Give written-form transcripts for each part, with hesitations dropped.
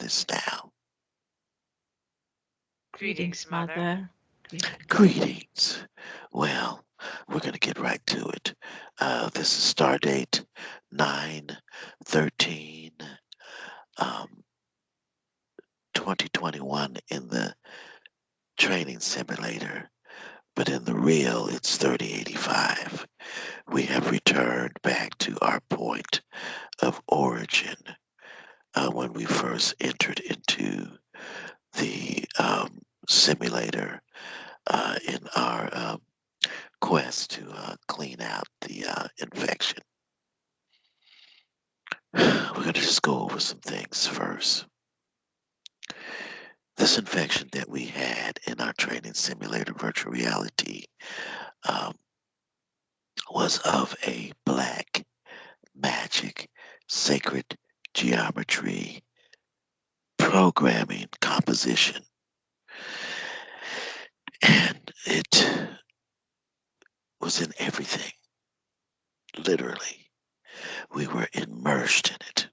this now. Greetings, Mother. Greetings. Greetings. Well, we're going to get right to it. This is Stardate 9/13, um, 2021 in the training simulator, but in the real, it's 3085. We have returned back to our point of origin when we first entered into the simulator in our quest to clean out the infection. We're going to just go over some things first. This infection that we had in our training simulator virtual reality um, was of a black magic sacred geometry programming composition. And it was in everything, literally. We were immersed in it.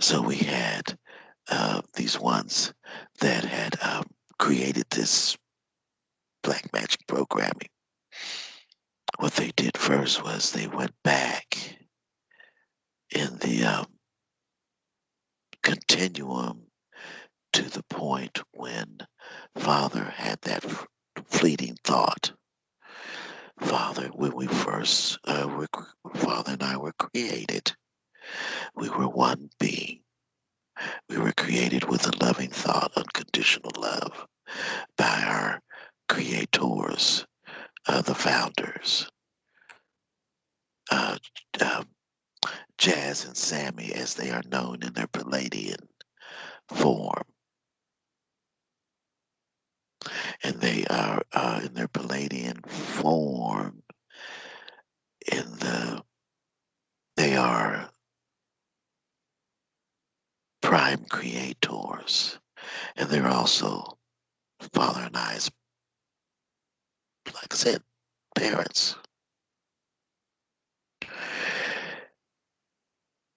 So we had these ones that had created this black magic programming. What they did first was they went back in the continuum to the point when Father had that fleeting thought. Father, when we first, Father and I were created, we were one being. We were created with a loving thought, unconditional love by our creators, the founders, uh, um, Jazz and Sammy, as they are known in their Palladian form. And they are in their Palladian form. In the they are prime creators, and they're also Father and I's, like I said, parents.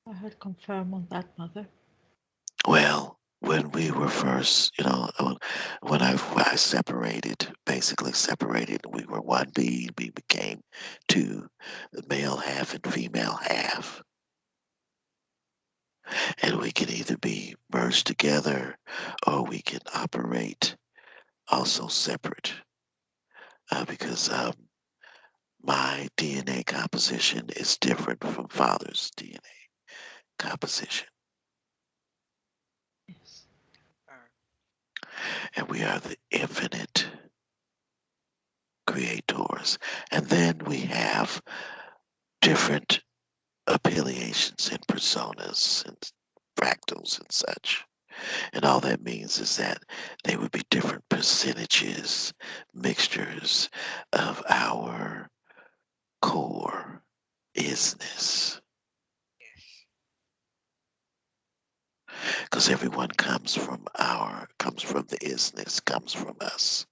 I heard confirm on that, Mother. Well, when we were first, when I separated, basically separated, we were one being. We became two, the male half and female half, and we can either be merged together or we can operate also separate. Because my DNA composition is different from father's DNA composition, Yes. and we are the infinite creators. And then we have different affiliations and personas and fractals and such. And all that means is that they would be different percentages, mixtures of our core isness. Because everyone comes from the isness, comes from us.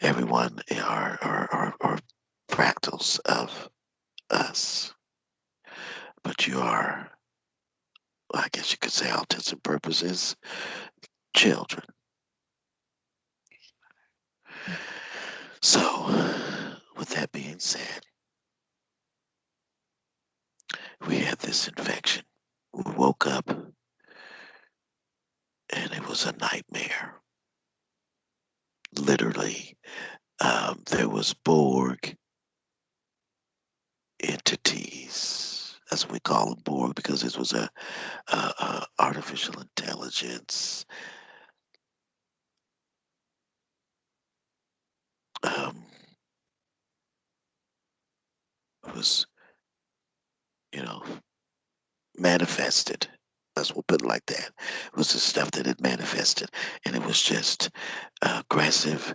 Everyone are fractals of us. But you are, I guess you could say, all intents and purposes, children. Mm. So, with that being said, we had this infection. We woke up and it was a nightmare. Literally, there was Borg entities. That's what we call them, Borg, because this was a artificial intelligence. Um, was you know manifested. Let's put it like that. It was the stuff that had manifested, and it was just aggressive,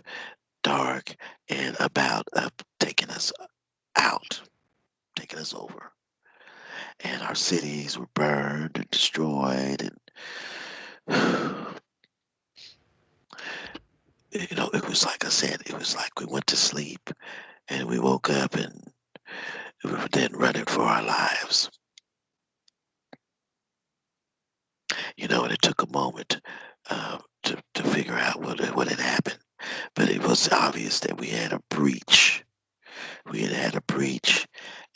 dark, and about taking us out, taking us over. And our cities were burned and destroyed, and it was like I said, it was like we went to sleep and we woke up and we were then running for our lives. And it took a moment to figure out what had happened. But it was obvious that we had a breach. We had a breach,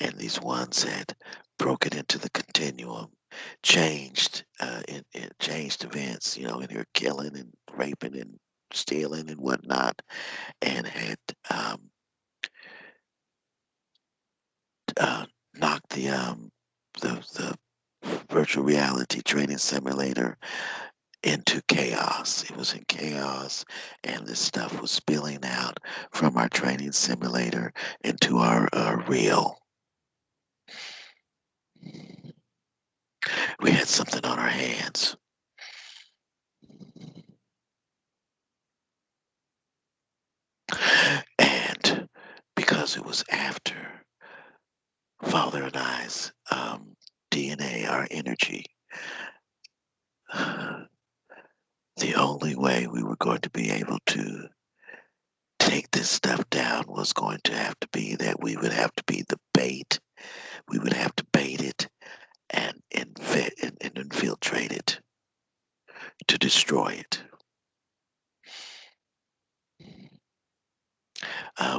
and these ones had broken into the continuum, it changed events, and they're killing and raping and stealing and whatnot, and had uh, knocked the virtual reality training simulator into chaos. It was in chaos, and this stuff was spilling out from our training simulator into our real. We had something on our hands. And because it was after Father and I's DNA, our energy, the only way we were going to be able to take this stuff down was going to have to be that we would have to be the bait. We would have to bait it and infiltrate it to destroy it.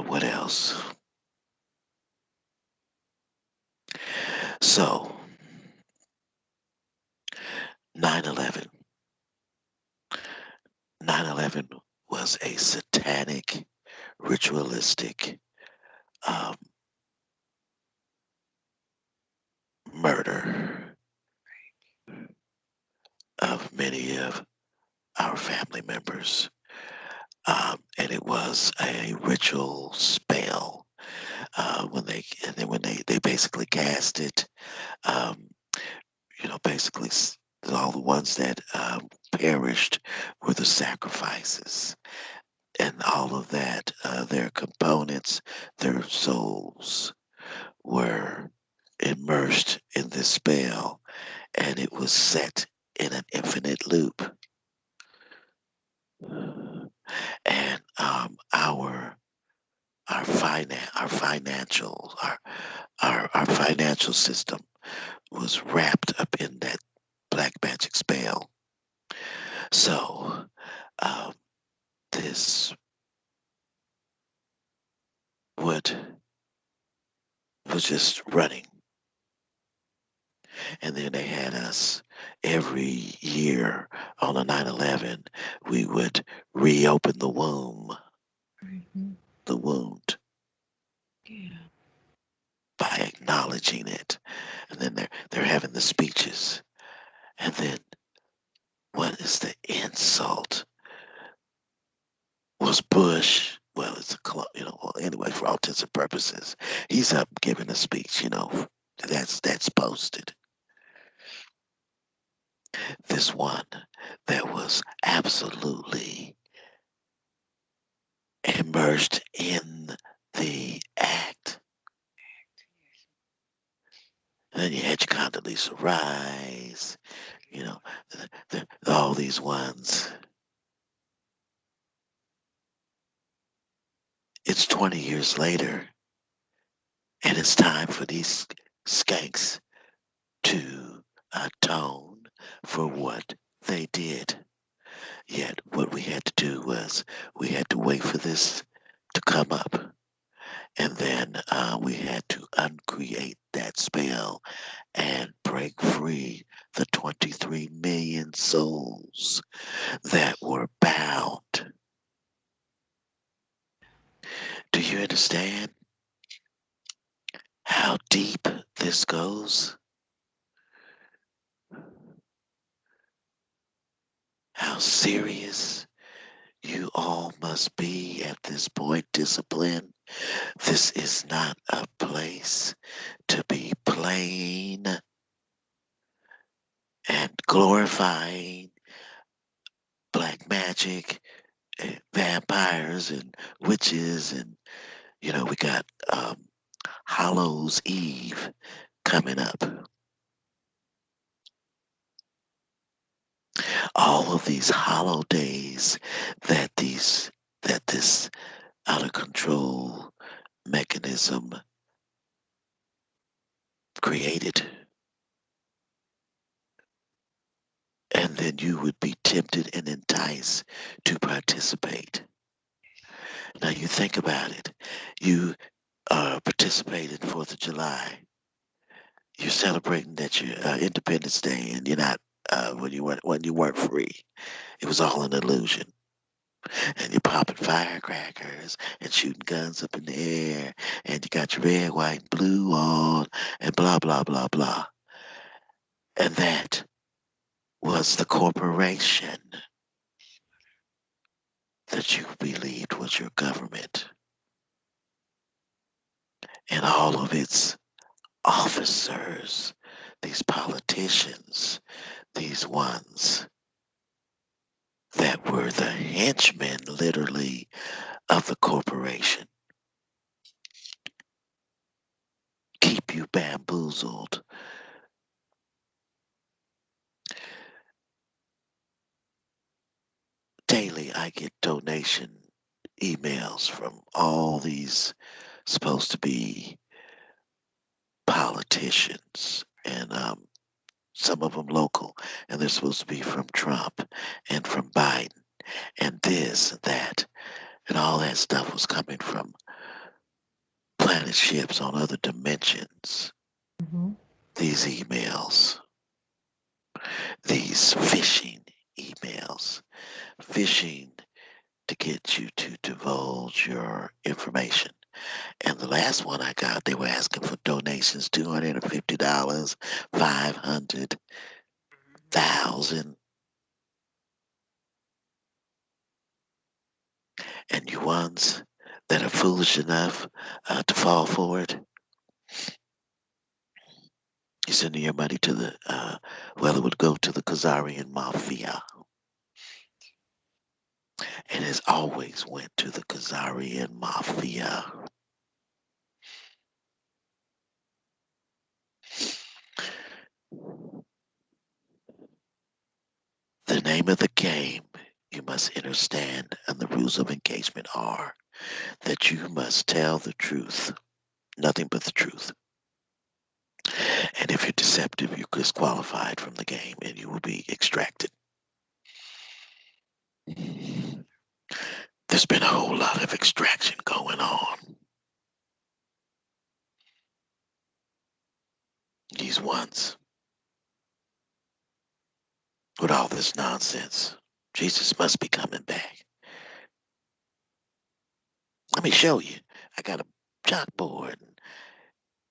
What else? So, 9/11. 9/11 was a satanic, ritualistic um, murder of many of our family members. And it was a ritual spell when they basically cast it. Um, basically all the ones that perished were the sacrifices, and all of that. Their components, their souls were immersed in this spell, and it was set in an infinite loop. And our financial our financial system was wrapped up in that black magic spell. So um, this would was just running, and then they had us every year on a 9/11. We would reopen Mhm. the wound Yeah. by acknowledging it, and then they're having the speeches, and then what is the insult? Was Bush? Well, it's well, anyway, for all intents and purposes, he's up giving a speech. That's posted. This one that was absolutely immersed in the act. And then you had your Condoleezza Rice, you know, all these ones. It's 20 years later, and it's time for these skanks to atone for what they did. Yet, what we had to do was we had to wait for this to come up, and then we had to uncreate that spell and break free the 23 million souls that were bound. Do you understand how deep this goes? How serious you all must be at this point, discipline? This is not a place to be playing and glorifying black magic and vampires and witches, and we got Hallows Eve coming up. All of these holidays that this out of control mechanism created, and then you would be tempted and enticed to participate. Now you think about it. You participated 4th of July. You're celebrating that your Independence Day, and you're not when you weren't free. It was all an illusion. And you're popping firecrackers and shooting guns up in the air, and you got your red, white, and blue on, and blah blah blah blah. And that was the corporation that you believed was your government, and all of its officers, these politicians, these ones that were the henchmen, literally, of the corporation, keep you bamboozled. Daily, I get donation emails from all these supposed to be politicians, and some of them local, and they're supposed to be from Trump and from Biden and this and that, and all that stuff was coming from planet ships on other dimensions. Mhm. These emails, these phishing emails, phishing to get you to divulge your information. And the last one I got, they were asking for donations, $250, 500,000, and you ones that are foolish enough to fall for it, you're sending your money to the, well, it would go to the Khazarian Mafia. And it's always went to the Khazarian Mafia. The name of the game you must understand and the rules of engagement are that you must tell the truth, nothing but the truth. And if you're deceptive, you're disqualified from the game and you will be extracted. There's been a whole lot of extraction going on. These ones with all this nonsense. Jesus must be coming back. Let me show you. I got a chalkboard. And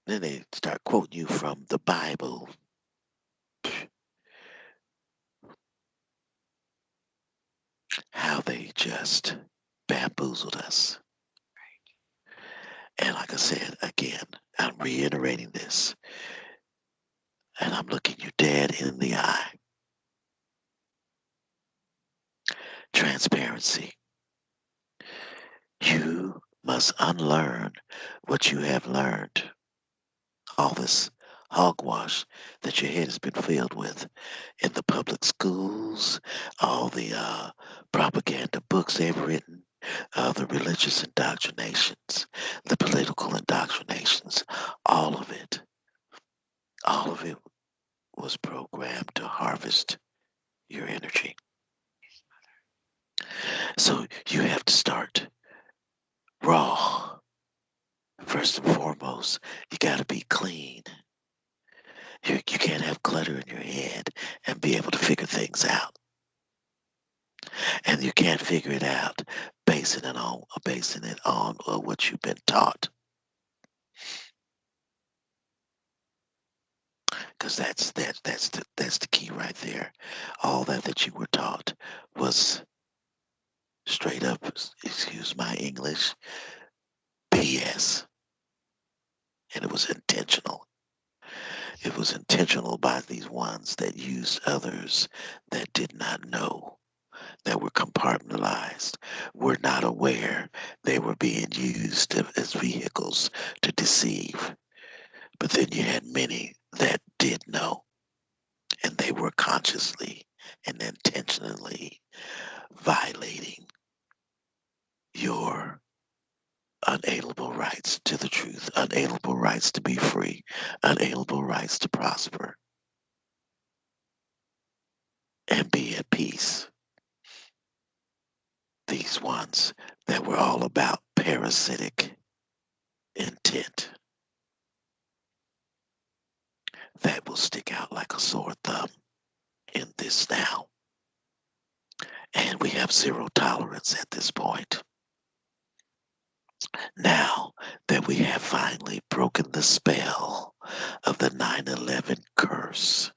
then they start quoting you from the Bible. How they just bamboozled us. And like I said, again, I'm reiterating this, and I'm looking you dead in the eye. Transparency. You must unlearn what you have learned. All this hogwash that your head has been filled with in the public schools, all the propaganda books they've written, the religious indoctrinations, the political indoctrinations, all of it, all of it was programmed to harvest your energy. So you have to start raw. First and foremost, you got to be clean. You can't have clutter in your head and be able to figure things out. And you can't figure it out basing it on what you've been taught. Because that's the key right there. All that you were taught was straight up, excuse my English, BS. And it was intentional. It was intentional by these ones that used others that did not know, that were compartmentalized, were not aware they were being used as vehicles to deceive. But then you had many that did know, and they were consciously and intentionally violating your unalienable rights to the truth, unalienable rights to be free, unalienable rights to prosper, and about parasitic intent. That will stick out like a sore thumb in this now. And we have zero tolerance at this point. Now that we have finally broken the spell of the 9/11 curse,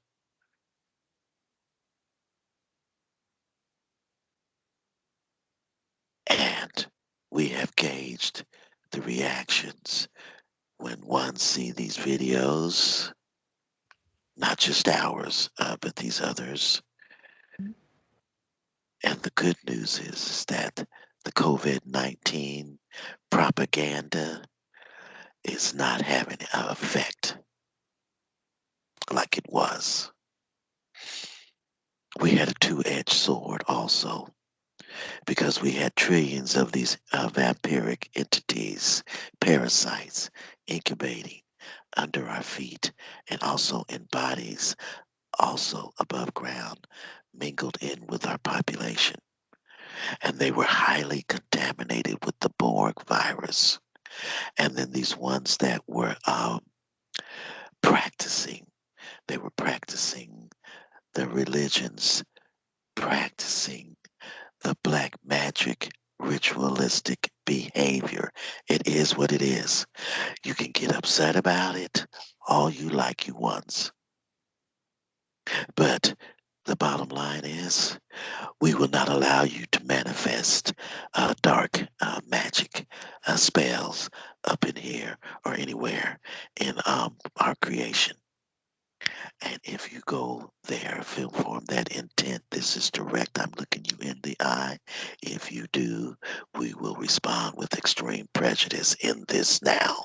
and we have gauged the reactions when one see these videos, not just ours, but these others. And the good news is that the COVID-19 propaganda is not having an effect like it was. We had a two-edged sword also because we had trillions of these vampiric entities, parasites, incubating under our feet and also in bodies, also above ground, mingled in with our population. And they were highly contaminated with the Borg virus. And then these ones that were practicing, they were practicing the religions, practicing the black magic ritualistic behavior. It is what it is. You can get upset about it all you like you once. But the bottom line is we will not allow you to manifest dark magic spells up in here or anywhere in our creation. And if you go there, feel form that intent. This is direct. I'm looking you in the eye. If you do, we will respond with extreme prejudice in this now.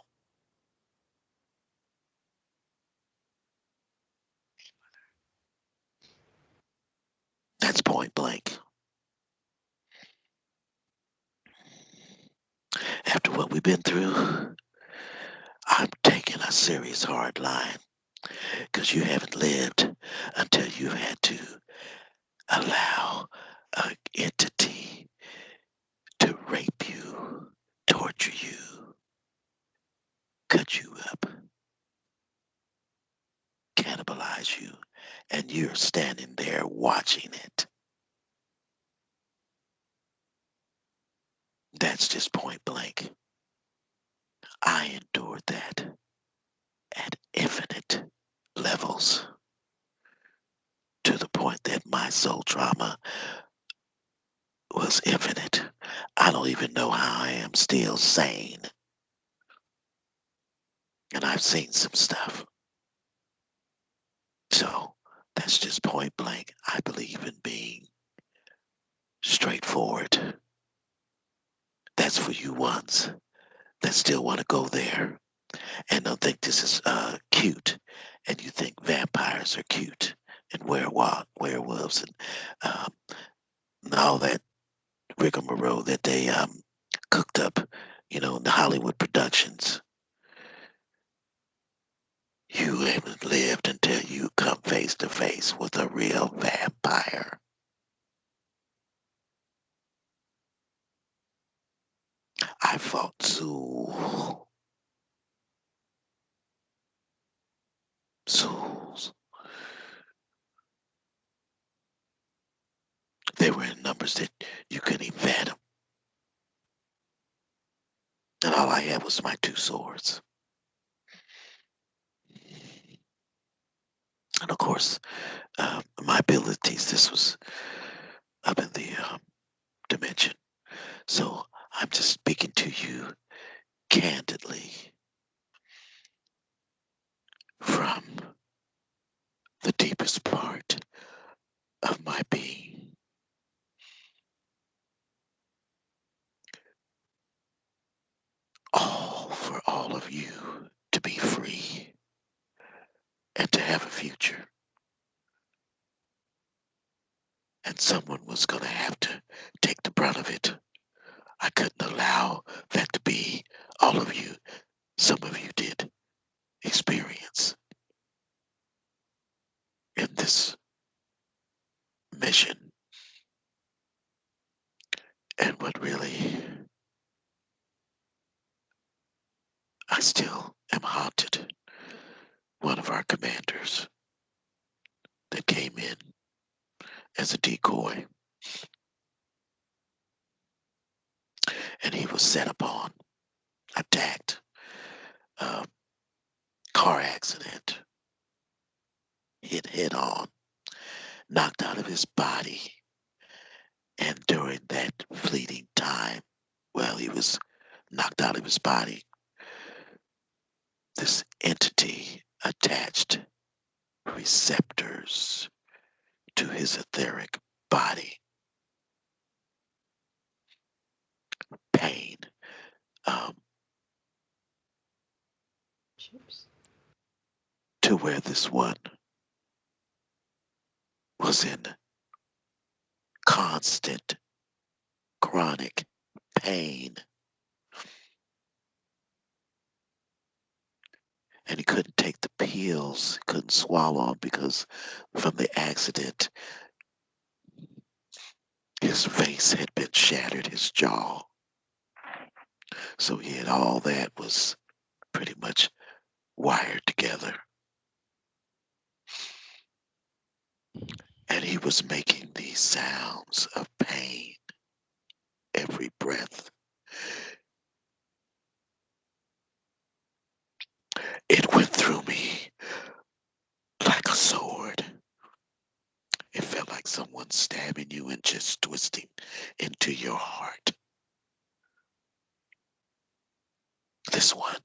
That's point blank. After what we've been through, I'm taking a serious hard line because you haven't lived until you've had to allow an entity to rape you, torture you, cut you up, cannibalize you, and you're standing there watching it. That's just point blank. I endured that at infinite levels to the point that my soul trauma was infinite. I don't even know how I am still sane. And I've seen some stuff. So that's just point blank. I believe in being straightforward. That's for you ones that still want to go there and don't think this is cute, and you think vampires are cute and werewolves and all that rigmarole that they cooked up, in the Hollywood productions. You haven't lived until you come face to face with a real vampire. I fought souls. They were in numbers that you couldn't even fathom. And all I had was my two swords. And of course, my abilities, this was up in the dimension. So I'm just speaking to you candidly from the deepest part of my being. All for all of you to be free and to have a future. And someone was going to have to take the brunt of it. I couldn't allow that to be all of you. Some of you did experience in this mission. And what really I still am haunted. One of our commanders that came in as a decoy, and he was set upon, attacked, uh, car accident, hit head on, knocked out of his body. And during that fleeting time, while he was knocked out of his body, this entity attached receptors to his etheric body, pain, um, Chips. to where this one was in constant chronic pain, and he couldn't take the pills, couldn't swallow them because from the accident, his face had been shattered, his jaw. So he had all that was pretty much wired together. And he was making these sounds of pain every breath. It went through me like a sword. It felt like someone stabbing you and just twisting into your heart. This one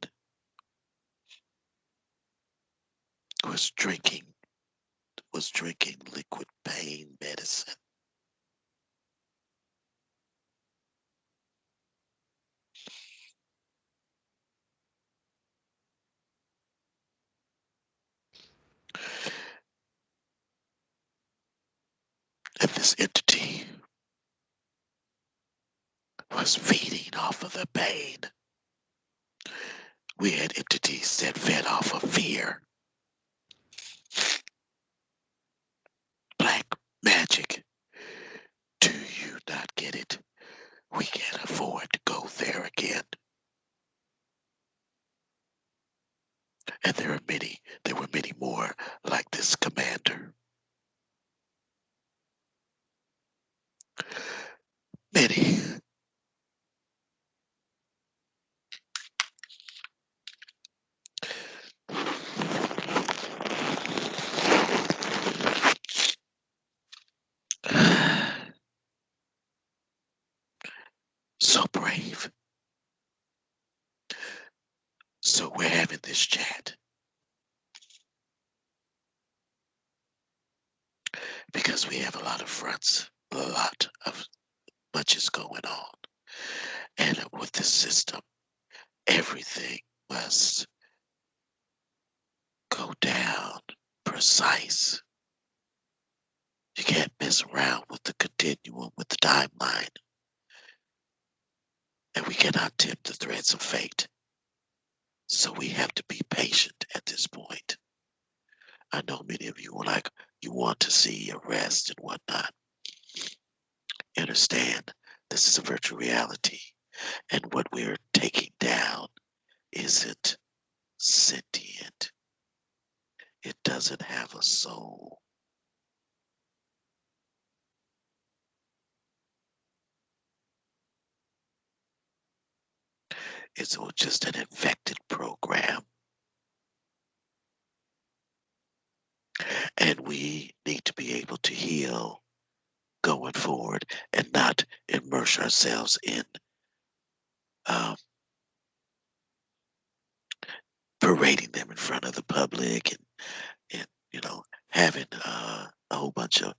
was drinking liquid pain medicine. And this entity was feeding off of the pain. We had entities that fed off of fear. Black magic. Do you not get it? We can't afford to go there again. And there were many more like this commander. Many. So brave. So we're having this chat because we have a lot of fronts, a lot of much is going on. And with this system, everything must go down precise. You can't mess around with the continuum, with the timeline. And we cannot tip the threads of fate. So we have to be patient at this point. I know many of you are like, you want to see arrest and whatnot. Understand, this is a virtual reality. And what we're taking down isn't sentient. It doesn't have a soul. It's just an infected program. And we need to be able to heal going forward and not immerse ourselves in um, parading them in front of the public and having a whole bunch of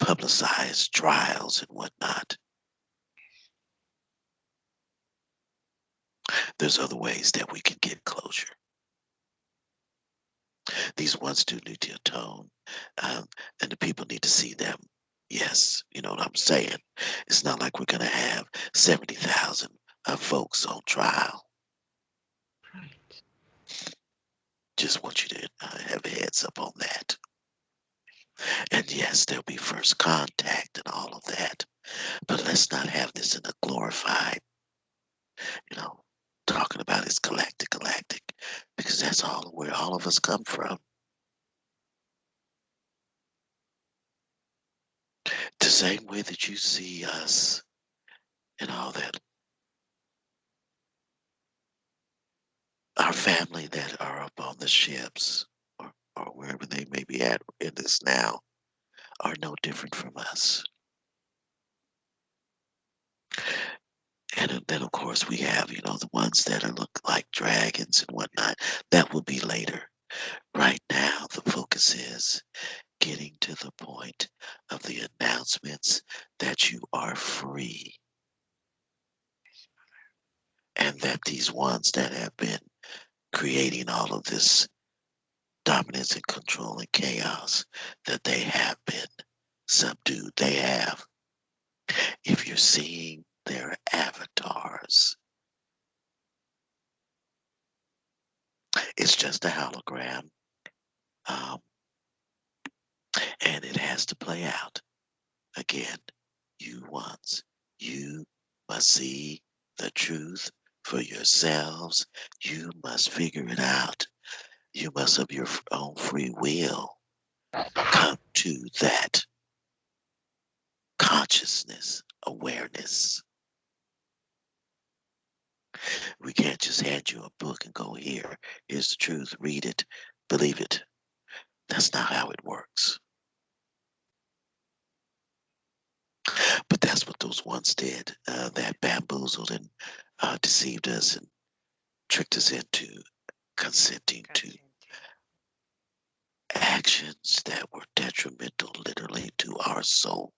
publicized trials and whatnot. There's other ways that we can get closure. These ones do need to atone, and the people need to see them. Yes, you know what I'm saying. It's not like we're gonna have 70,000 folks on trial. Right. Just want you to have a heads up on that. And yes, there'll be first contact and all of that, but let's not have this in a glorified, you know. talking about is galactic, because that's all where all of us come from. The same way that you see us and all that, our family that are up on the ships or wherever they may be at in this now are no different from us. And then, of course, we have, the ones that are look like dragons and whatnot. That will be later. Right now, the focus is getting to the point of the announcements that you are free and that these ones that have been creating all of this dominance and control and chaos, that they have been subdued. They have. If you're seeing their avatars, it's just a hologram. Um, and it has to play out. Again, you ones, you must see the truth for yourselves. You must figure it out. You must, of your own free will, come to that consciousness, awareness. We can't just hand you a book and go, here's the truth, read it, believe it. That's not how it works. But that's what those ones did, that bamboozled and deceived us and tricked us into consenting to actions that were detrimental literally to our soul.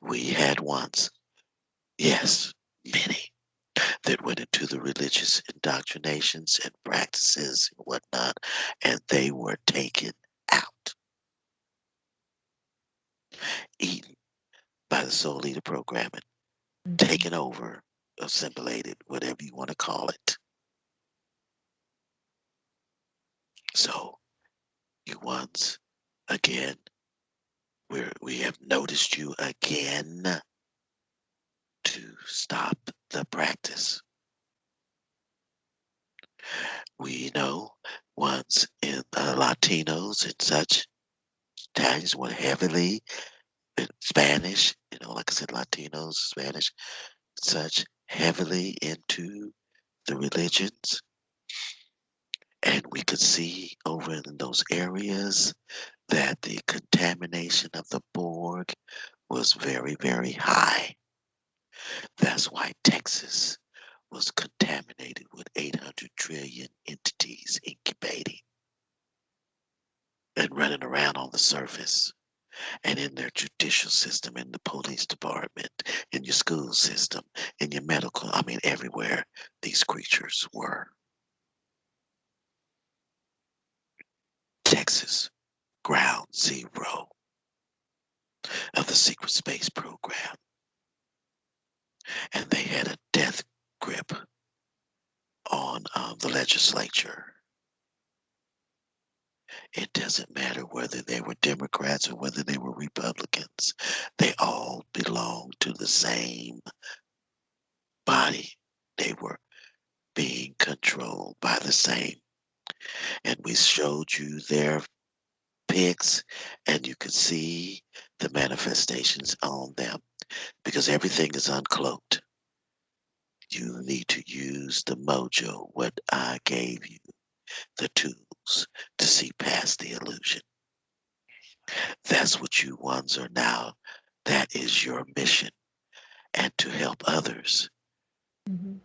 We had ones, yes, many, that went into the religious indoctrinations and practices and whatnot, and they were taken out, eaten by the soul leader programming, Mhm. taken over, assimilated, whatever you want to call it. So, you ones, again, we have noticed you again to stop the practice. We know once in Latinos and such, Italians were heavily in Spanish, like I said, Latinos, Spanish, such heavily into the religions. And we could see over in those areas that the contamination of the Borg was very, very high. That's why Texas was contaminated with 800 trillion entities incubating and running around on the surface and in their judicial system, in the police department, in your school system, in your medical, I mean, everywhere these creatures were. Texas, ground zero of the secret space program. And they had a death grip on the legislature. It doesn't matter whether they were Democrats or whether they were Republicans. They all belonged to the same body. They were being controlled by the same. And we showed you their pics, and you could see the manifestations on them because everything is uncloaked. You need to use the mojo, what I gave you, the tools to see past the illusion. That's what you ones are now. That is your mission, and to help others Mhm.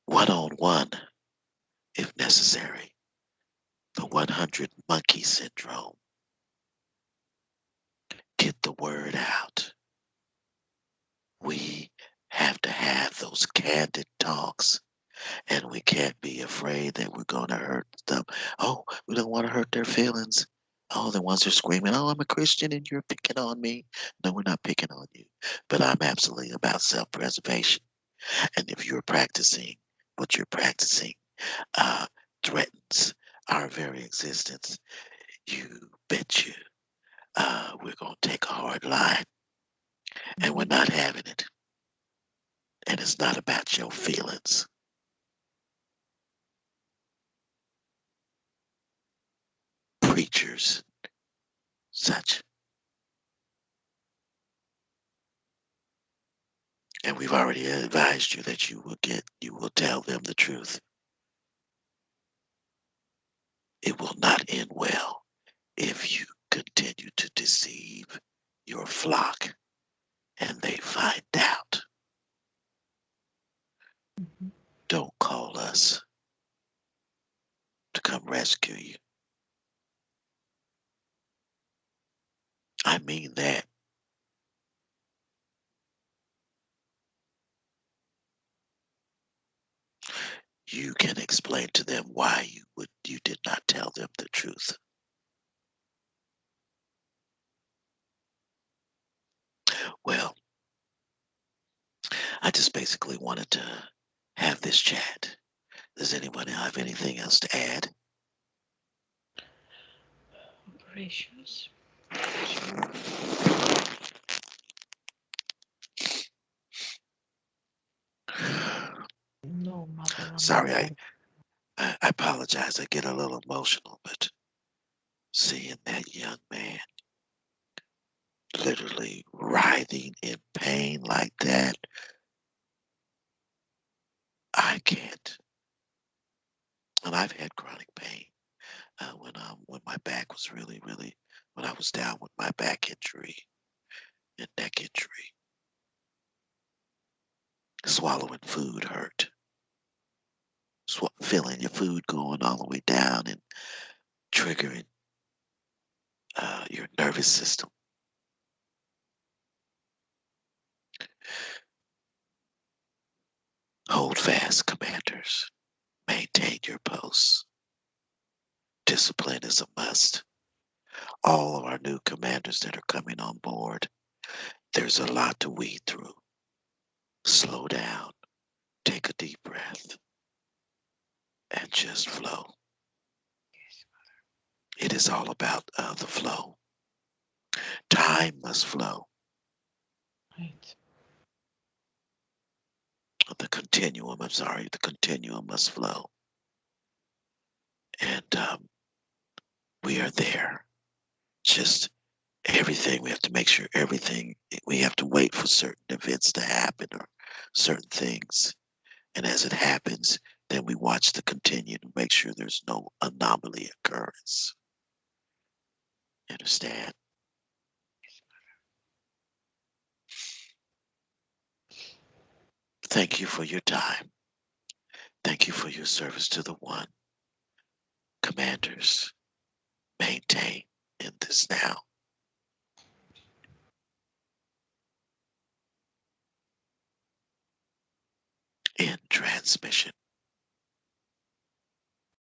one on one if necessary. The 100 monkey syndrome. Get the word out. We have to have those candid talks, and we can't be afraid that we're going to hurt them. Oh, we don't want to hurt their feelings. Oh, the ones are screaming, oh, I'm a Christian and you're picking on me. No, we're not picking on you. But I'm absolutely about self preservation. And if you're practicing what you're practicing, uh, threatens our very existence, you bet you we're going to take a hard line and we're Mhm. not having it. And it's not about your feelings. Preachers, such. And we've already advised you that you will tell them the truth. It will not end well if you continue to deceive your flock and they find out. Mhm. Don't call us to come rescue you. I mean that. You can explain to them why you did not tell them the truth. Well, I just basically wanted to have this chat. Does anyone have anything else to add? Operations. Sure. No, mother, I'm not Sorry, ready. I apologize. I get a little emotional, but seeing that young man literally writhing in pain like that, I can't. And I've had chronic pain when my back was really when I was down with my back injury and neck injury. Swallowing food hurt. Feeling your food going all the way down and triggering your nervous system. Hold fast, commanders. Maintain your posts. Discipline is a must. All of our new commanders that are coming on board, there's a lot to weed through. Slow down, take a deep breath, and just flow. Yes. It is all about the flow. Time must flow. Right. The continuum must flow. And we are there. Just everything, we have to make sure everything, we have to wait for certain events to happen or certain things. And as it happens, then we watch the continue to make sure there's no anomaly occurrence. You understand? Thank you for your time. Thank you for your service to the one. Commanders, maintain in this now. In transmission.